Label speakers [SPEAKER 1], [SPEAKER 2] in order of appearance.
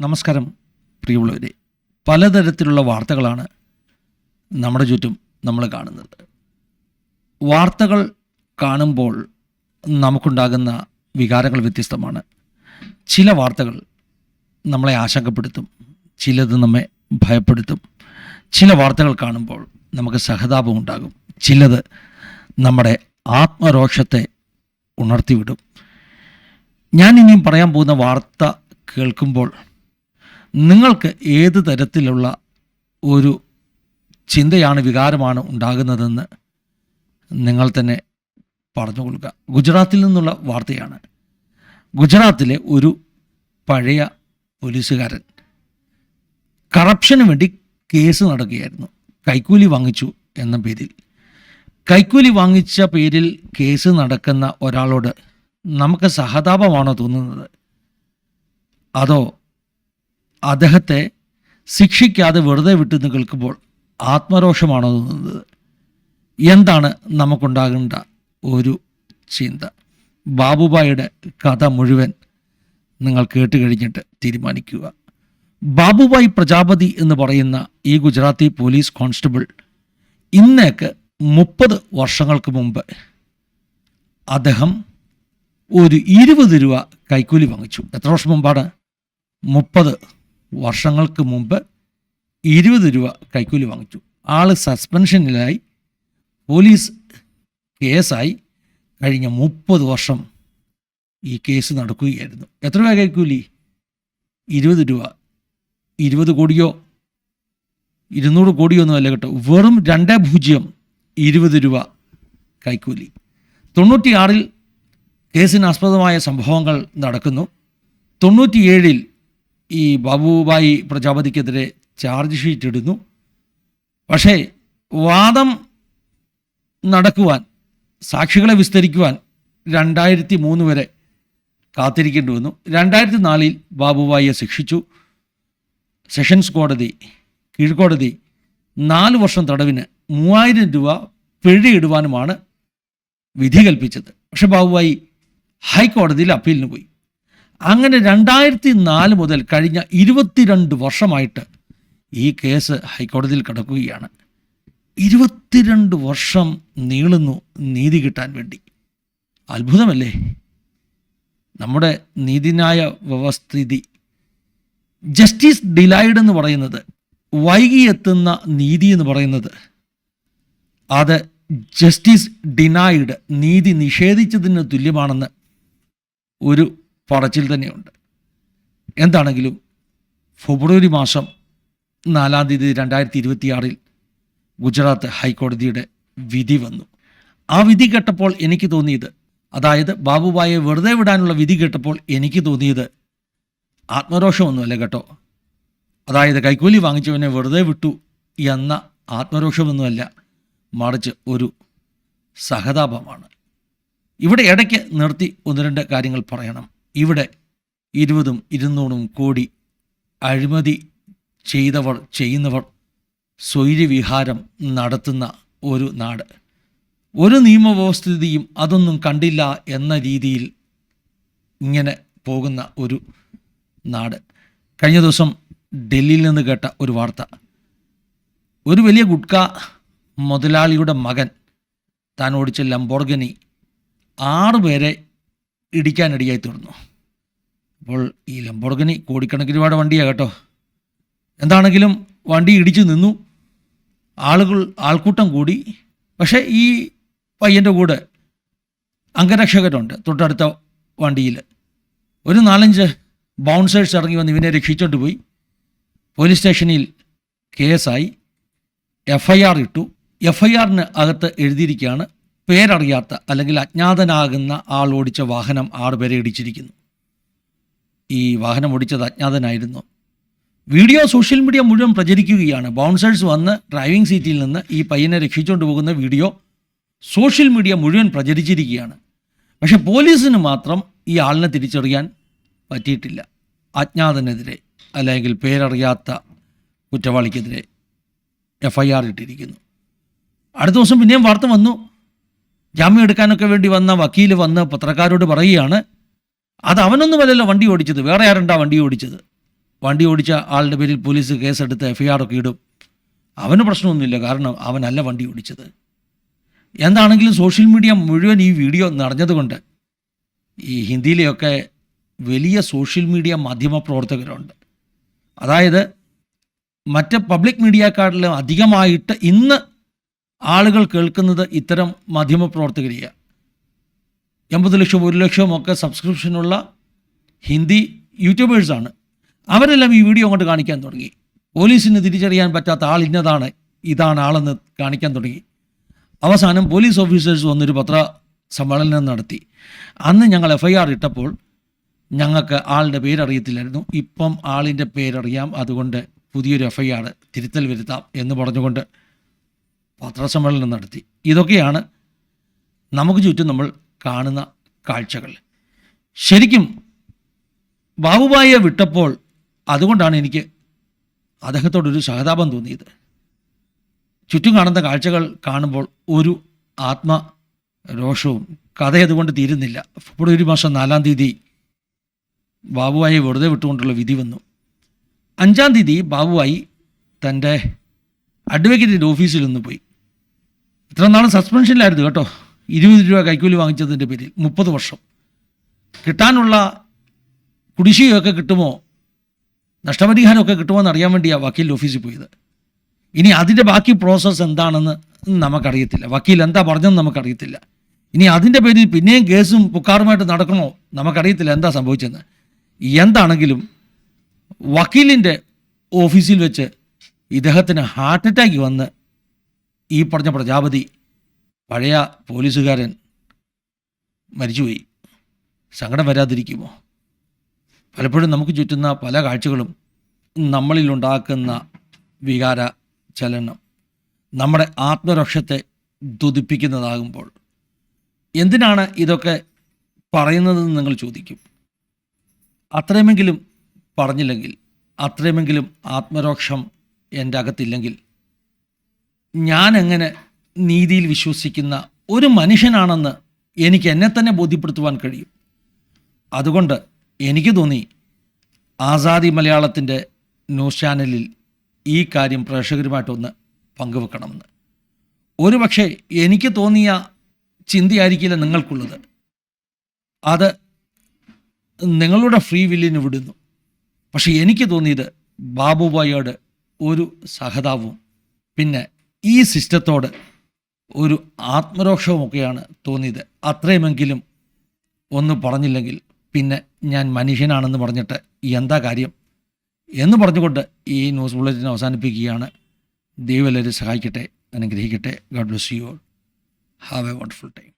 [SPEAKER 1] നമസ്കാരം പ്രിയമുള്ളവരെ. പലതരത്തിലുള്ള വാർത്തകളാണ് നമ്മുടെ ചുറ്റും നമ്മൾ കാണുന്നത്. വാർത്തകൾ കാണുമ്പോൾ നമുക്കുണ്ടാകുന്ന വികാരങ്ങൾ വ്യത്യസ്തമാണ്. ചില വാർത്തകൾ നമ്മളെ ആശങ്കപ്പെടുത്തും, ചിലത് നമ്മെ ഭയപ്പെടുത്തും. ചില വാർത്തകൾ കാണുമ്പോൾ നമുക്ക് സഹതാപം ഉണ്ടാകും, ചിലത് നമ്മുടെ ആത്മരോഷത്തെ ഉണർത്തിവിടും. ഞാൻ ഇനിയും പറയാൻ പോകുന്ന വാർത്ത കേൾക്കുമ്പോൾ നിങ്ങൾക്ക് ഏത് തരത്തിലുള്ള ഒരു ചിന്തയാണ്, വികാരമാണ് ഉണ്ടാകുന്നതെന്ന് നിങ്ങൾ തന്നെ പറഞ്ഞുകൊള്ളുക. ഗുജറാത്തിൽ നിന്നുള്ള വാർത്തയാണ്. ഗുജറാത്തിലെ ഒരു പഴയ പോലീസുകാരൻ കറപ്ഷന് വേണ്ടി കേസ് നടക്കുകയായിരുന്നു. കൈക്കൂലി വാങ്ങിച്ചു എന്ന പേരിൽ. കൈക്കൂലി വാങ്ങിച്ച പേരിൽ കേസ് നടക്കുന്ന ഒരാളോട് നമുക്ക് സഹതാപമാണോ തോന്നുന്നത്, അതോ അദ്ദേഹത്തെ ശിക്ഷിക്കാതെ വെറുതെ വിട്ടു കേൾക്കുമ്പോൾ ആത്മരോഷമാണോ തോന്നുന്നത്? എന്താണ് നമുക്കുണ്ടാകേണ്ട ഒരു ചിന്ത? ബാബുഭായിയുടെ കഥ മുഴുവൻ നിങ്ങൾ കേട്ട് കഴിഞ്ഞിട്ട് തീരുമാനിക്കുക. ബാബുഭായ് പ്രജാപതി എന്ന് പറയുന്ന ഈ ഗുജറാത്തി പോലീസ് കോൺസ്റ്റബിൾ ഇന്നേക്ക് 30 വർഷങ്ങൾക്ക് മുമ്പ് അദ്ദേഹം ഒരു 20 രൂപ കൈക്കൂലി വാങ്ങിച്ചു. എത്ര വർഷം മുമ്പാണ്? 30 വർഷങ്ങൾക്ക് മുമ്പ് 20 രൂപ കൈക്കൂലി വാങ്ങിച്ചു. ആൾ സസ്പെൻഷനിലായി, പോലീസ് കേസായി. കഴിഞ്ഞ 30 വർഷം ഈ കേസ് നടക്കുകയായിരുന്നു. എത്ര രൂപ കൈക്കൂലി? 20 രൂപ. 20 കോടിയോ 200 കോടിയോ ഒന്നും അല്ല കേട്ടോ, വെറും 20 രൂപ കൈക്കൂലി. 96 കേസിനാസ്പദമായ സംഭവങ്ങൾ നടക്കുന്നു. 97 ഈ ബാബുഭായ് പ്രജാപതിക്കെതിരെ ചാർജ് ഷീറ്റ് ഇടുന്നു. പക്ഷേ വാദം നടക്കുവാൻ, സാക്ഷികളെ വിസ്തരിക്കുവാൻ 2003 വരെ കാത്തിരിക്കേണ്ടി വന്നു. 2004 ബാബുഭായിയെ ശിക്ഷിച്ചു. സെഷൻസ് കോടതി, കീഴ്ക്കോടതി 4 വർഷം തടവിന് 3000 രൂപ പിഴയിടുവാനുമാണ് വിധി കൽപ്പിച്ചത്. പക്ഷെ ബാബുഭായി ഹൈക്കോടതിയിൽ അപ്പീലിന് പോയി. അങ്ങനെ 2004 മുതൽ കഴിഞ്ഞ 22 വർഷമായിട്ട് ഈ കേസ് ഹൈക്കോടതിയിൽ കിടക്കുകയാണ്. 22 വർഷം നീളുന്നു നീതി കിട്ടാൻ വേണ്ടി. അത്ഭുതമല്ലേ നമ്മുടെ നീതിന്യായ വ്യവസ്ഥിതി? ജസ്റ്റിസ് ഡിലൈഡ് എന്ന് പറയുന്നത്, വൈകിയെത്തുന്ന നീതി എന്ന് പറയുന്നത്, അത് ജസ്റ്റിസ് ഡിനൈഡ്, നീതി നിഷേധിച്ചതിന് തുല്യമാണെന്ന് ഒരു പറച്ചിൽ തന്നെയുണ്ട്. എന്താണെങ്കിലും ഫെബ്രുവരി മാസം 4 തീയതി 2026 ഗുജറാത്ത് ഹൈക്കോടതിയുടെ വിധി വന്നു. ആ വിധി കേട്ടപ്പോൾ എനിക്ക് തോന്നിയത്, അതായത് ബാബുഭായിയെ വെറുതെ വിടാനുള്ള വിധി കേട്ടപ്പോൾ എനിക്ക് തോന്നിയത് ആത്മരോഷമൊന്നുമല്ല കേട്ടോ. അതായത് കൈക്കൂലി വാങ്ങിച്ചവനെ വെറുതെ വിട്ടു എന്ന ആത്മരോഷമൊന്നുമല്ല, മറിച്ച് ഒരു സഹതാപമാണ്. ഇവിടെ ഇടയ്ക്ക് നിർത്തി 1-2 കാര്യങ്ങൾ പറയണം. ഇവിടെ 20-200 കോടി അഴിമതി ചെയ്യുന്നവർ സ്വൈര്യവിഹാരം നടത്തുന്ന ഒരു നാട്. ഒരു നിയമവ്യവസ്ഥിതിയും അതൊന്നും കണ്ടില്ല എന്ന രീതിയിൽ ഇങ്ങനെ പോകുന്ന ഒരു നാട്. കഴിഞ്ഞ ദിവസം ഡൽഹിയിൽ നിന്ന് കേട്ട ഒരു വാർത്ത, ഒരു വലിയ ഗുഡ്ക മുതലാളിയുടെ മകൻ താൻ ഓടിച്ച ലംബോർഗിനി 6 പേരെ ഇടിക്കാനിടയായി തീർന്നു. അപ്പോൾ ഈ ലംബോർഗിനി കോടിക്കണക്കിന് രൂപയുടെ വണ്ടിയാണ് കേട്ടോ. എന്താണെങ്കിലും വണ്ടി ഇടിച്ചു നിന്നു, ആൾക്കൂട്ടം കൂടി. പക്ഷേ ഈ പയ്യൻ്റെ കൂടെ അംഗരക്ഷകരുണ്ട് തൊട്ടടുത്ത വണ്ടിയിൽ. ഒരു 4-5 ബൗൺസേഴ്സ് ഇറങ്ങി വന്ന് ഇവനെ രക്ഷിച്ചോണ്ട് പോയി. പോലീസ് സ്റ്റേഷനിൽ കേസായി, FIR ഇട്ടു. FIRന് അകത്ത് എഴുതിയിരിക്കുകയാണ്, പേരറിയാത്ത അല്ലെങ്കിൽ അജ്ഞാതനാകുന്ന ആൾ ഓടിച്ച വാഹനം 6 പേരെ ഇടിച്ചിരിക്കുന്നു. ഈ വാഹനം ഓടിച്ചത് അജ്ഞാതനായിരുന്നു. വീഡിയോ സോഷ്യൽ മീഡിയ മുഴുവൻ പ്രചരിക്കുകയാണ്. ബൗൺസേഴ്സ് വന്ന് ഡ്രൈവിംഗ് സീറ്റിൽ നിന്ന് ഈ പയ്യനെ രക്ഷിച്ചുകൊണ്ട് പോകുന്ന വീഡിയോ സോഷ്യൽ മീഡിയ മുഴുവൻ പ്രചരിച്ചിരിക്കുകയാണ്. പക്ഷെ പോലീസിന് മാത്രം ഈ ആളിനെ തിരിച്ചറിയാൻ പറ്റിയിട്ടില്ല. അജ്ഞാതനെതിരെ അല്ലെങ്കിൽ പേരറിയാത്ത കുറ്റവാളിക്കെതിരെ FIR ഇട്ടിരിക്കുന്നു. അടുത്ത ദിവസം പിന്നെയും വാർത്ത വന്നു, ജാമ്യം എടുക്കാനൊക്കെ വേണ്ടി വന്ന വക്കീൽ വന്ന് പത്രക്കാരോട് പറയുകയാണ്, അത് അവനൊന്നുമല്ലല്ലോ വണ്ടി ഓടിച്ചത്, വേറെ ആരുണ്ടാ വണ്ടി ഓടിച്ചത്. വണ്ടി ഓടിച്ച ആളുടെ പേരിൽ പോലീസ് കേസെടുത്ത് FIR ഒക്കെ ഇടും. അവന് പ്രശ്നമൊന്നുമില്ല, കാരണം അവനല്ല വണ്ടി ഓടിച്ചത്. എന്താണെങ്കിലും സോഷ്യൽ മീഡിയ മുഴുവൻ ഈ വീഡിയോ നടന്നതുകൊണ്ട് ഈ ഹിന്ദിയിലെയൊക്കെ വലിയ സോഷ്യൽ മീഡിയ മാധ്യമ പ്രവർത്തകരുണ്ട്. അതായത് മറ്റ് പബ്ലിക് മീഡിയക്കാരിലും അധികമായിട്ട് ഇന്ന് ആളുകൾ കേൾക്കുന്നത് ഇത്തരം മാധ്യമ പ്രവർത്തകരെയാണ്. 80 ലക്ഷം 1 ലക്ഷം ഒക്കെ സബ്സ്ക്രിപ്ഷനുള്ള ഹിന്ദി യൂട്യൂബേഴ്സാണ്. അവരെല്ലാം ഈ വീഡിയോ കൊണ്ട് കാണിക്കാൻ തുടങ്ങി. പോലീസിന് തിരിച്ചറിയാൻ പറ്റാത്ത ആൾ ഇന്നതാണ്, ഇതാണ് ആളെന്ന് കാണിക്കാൻ തുടങ്ങി. അവസാനം പോലീസ് ഓഫീസേഴ്സ് വന്നൊരു പത്രസമ്മേളനം നടത്തി. അന്ന് ഞങ്ങൾ FIR ഇട്ടപ്പോൾ ഞങ്ങൾക്ക് ആളുടെ പേരറിയത്തില്ലായിരുന്നു. ഇപ്പം ആളിൻ്റെ പേരറിയാം, അതുകൊണ്ട് പുതിയൊരു FIR തിരുത്തൽ വരുത്താം എന്ന് പറഞ്ഞുകൊണ്ട് പത്രസമ്മേളനം നടത്തി. ഇതൊക്കെയാണ് നമുക്ക് ചുറ്റും നമ്മൾ കാണുന്ന കാഴ്ചകൾ. ശരിക്കും ബാബുഭായിയെ വിട്ടപ്പോൾ അതുകൊണ്ടാണ് എനിക്ക് അദ്ദേഹത്തോടൊരു സഹതാപം തോന്നിയത്. ചുറ്റും കാണുന്ന കാഴ്ചകൾ കാണുമ്പോൾ ഒരു ആത്മരോഷവും. കഥ അതുകൊണ്ട് തീരുന്നില്ല. ഫെബ്രുവരി മാസം 4-ാം തീയതി ബാബുഭായിയെ വെറുതെ വിട്ടുകൊണ്ടുള്ള വിധി വന്നു. 5-ാം തീയതി ബാബുഭായി തൻ്റെ അഡ്വക്കേറ്റിൻ്റെ ഓഫീസിൽ നിന്ന് പോയി. ഇത്ര നാളും സസ്പെൻഷനിലായിരുന്നു കേട്ടോ. 20 രൂപ കൈക്കൂലി വാങ്ങിച്ചതിൻ്റെ പേരിൽ 30 വർഷം. കിട്ടാനുള്ള കുടിശ്ശികയൊക്കെ കിട്ടുമോ, നഷ്ടപരിഹാരമൊക്കെ കിട്ടുമോ എന്നറിയാൻ വേണ്ടിയാണ് വക്കീൽ ഓഫീസിൽ പോയത്. ഇനി അതിൻ്റെ ബാക്കി പ്രോസസ്സ് എന്താണെന്ന് നമുക്കറിയത്തില്ല. വക്കീൽ എന്താ പറഞ്ഞതെന്ന് നമുക്കറിയത്തില്ല. ഇനി അതിൻ്റെ പേരിൽ പിന്നെയും കേസും പുക്കാറുമായിട്ട് നടക്കണോ, നമുക്കറിയത്തില്ല എന്താ സംഭവിച്ചെന്ന്. എന്താണെങ്കിലും വക്കീലിൻ്റെ ഓഫീസിൽ വെച്ച് ഇദ്ദേഹത്തിന് ഹാർട്ട് അറ്റാക്ക് വന്ന് ഈ പറഞ്ഞ പ്രജാപതി പഴയ പോലീസുകാരൻ മരിച്ചുപോയി. സങ്കടം വരാതിരിക്കുമോ? പലപ്പോഴും നമുക്ക് ചുറ്റുന്ന പല കാഴ്ചകളും നമ്മളിലുണ്ടാക്കുന്ന വികാര ചലനം നമ്മുടെ ആത്മരക്ഷത്തെ ദ്യോതിപ്പിക്കുന്നതാകുമ്പോൾ എന്തിനാണ് ഇതൊക്കെ പറയുന്നതെന്ന് നിങ്ങൾ ചോദിക്കും. അത്രയുമെങ്കിലും പറഞ്ഞില്ലെങ്കിൽ, അത്രയുമെങ്കിലും ആത്മരോക്ഷം എൻ്റെ അകത്തില്ലെങ്കിൽ ഞാൻ എങ്ങനെ നീതിയിൽ വിശ്വസിക്കുന്ന ഒരു മനുഷ്യനാണെന്ന് എനിക്ക് എന്നെ തന്നെ ബോധ്യപ്പെടുത്തുവാൻ കഴിയും. അതുകൊണ്ട് എനിക്ക് തോന്നി ആസാദി മലയാളത്തിൻ്റെ ന്യൂസ് ചാനലിൽ ഈ കാര്യം പ്രേക്ഷകരുമായിട്ടൊന്ന് പങ്കുവെക്കണമെന്ന്. ഒരു പക്ഷേ എനിക്ക് തോന്നിയ ചിന്തയായിരിക്കില്ല നിങ്ങൾക്കുള്ളത്. അത് നിങ്ങളുടെ ഫ്രീ വില്ലിന് വിടുന്നു. പക്ഷേ എനിക്ക് തോന്നിയത് ബാബുഭായിയോട് ഒരു സഹതാപവും പിന്നെ ഈ സിസ്റ്റത്തോട് ഒരു ആത്മരോക്ഷവുമൊക്കെയാണ് തോന്നിയത്. അത്രയുമെങ്കിലും ഒന്ന് പറഞ്ഞില്ലെങ്കിൽ പിന്നെ ഞാൻ മനുഷ്യനാണെന്ന് പറഞ്ഞിട്ട് എന്താ കാര്യം എന്ന് പറഞ്ഞുകൊണ്ട് ഈ ന്യൂസ് ബുള്ളറ്റിൻ അവസാനിപ്പിക്കുകയാണ്. ദൈവം എല്ലാവരും സഹായിക്കട്ടെ, അനുഗ്രഹിക്കട്ടെ. God bless you all. Have A wonderful time.